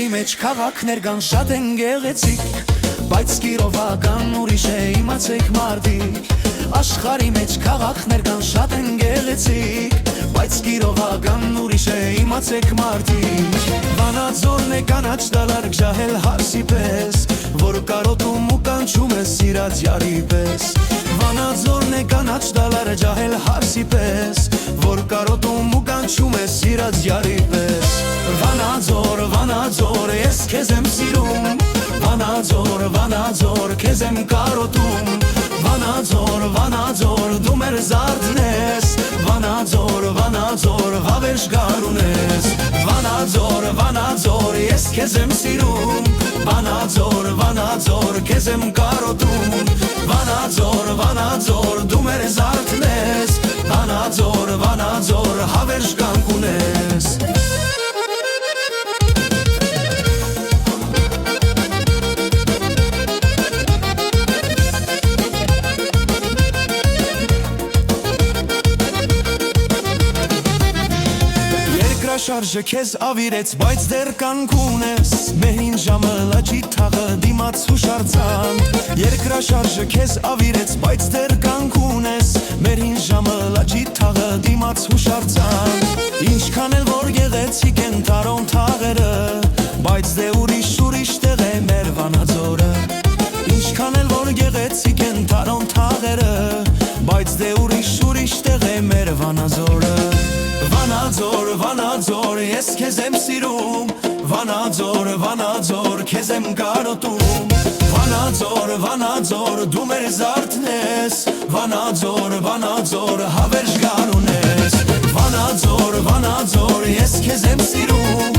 Աշխարհի մեջ քաղաքներ կան շատ են գեղեցիկ, բայց գիրովական ուրիշ է, իմացեք մարդիկ։ Աշխարհի մեջ քաղաքներ կան շատ են գեղեցիկ, բայց գիրովական ուրիշ է, իմացեք մարդիկ։ Վանաձորն է կանաչ դալար ջահել հարսի պես, որ կարոտում ու կանչում է սիրած յարի պես։ Վանաձորն է կանաչ դալար ջահել հարսի պես, որ կարոտում ու կանչում է սիրած յարի պես։ Վանաձոր, Վանաձոր, ես քեզ եմ սիրում, Վանաձոր, Վանաձոր, քեզ եմ կարոտում, Վանաձոր, Վանաձոր, դու մեր զարդն ես, Վանաձոր, Վանաձոր, հավերժ գարուն ես։ Վանաձոր, Վանաձոր, ես քեզ եմ սիրում, Վանաձոր, Վանաձոր, քեզ եմ կարոտում, Վանաձոր, Վանաձոր, դու մեր զարդն ես, Վանաձոր, Վանաձոր, հավերժ կյանք ունես։ Երկրաշարժը քեզ ավիրեց, բայց դեռ կյանք ունես, մերին ժամը լաչի թաղը դիմաց հուշարձան։ Երկրաշարժը քեզ ավիրեց, բայց դեռ կյանք ունես, մերին ժամը լաչի թաղը դիմաց հուշարձան։ Ինչքան էլ որ գեղեցիկ են տարոն թաղերը, բայց դե ուրիշ տեղ է մեր Վանաձորը։ Ինչքան էլ որ գեղեցիկ են տարոն թաղերը, բայց դե ուրիշ տեղ է մեր Վանաձորը։ Վանաձոր, Վանաձոր, ես քեզ եմ սիրում, Վանաձոր, Վանաձոր, քեզ եմ կարոտում, Վանաձոր, Վանաձոր, դու մեր զարդն ես, Վանաձոր, Վանաձոր, հավերժ գարուն ես։ Վանաձոր, Վանաձոր, ես քեզ եմ սիրում,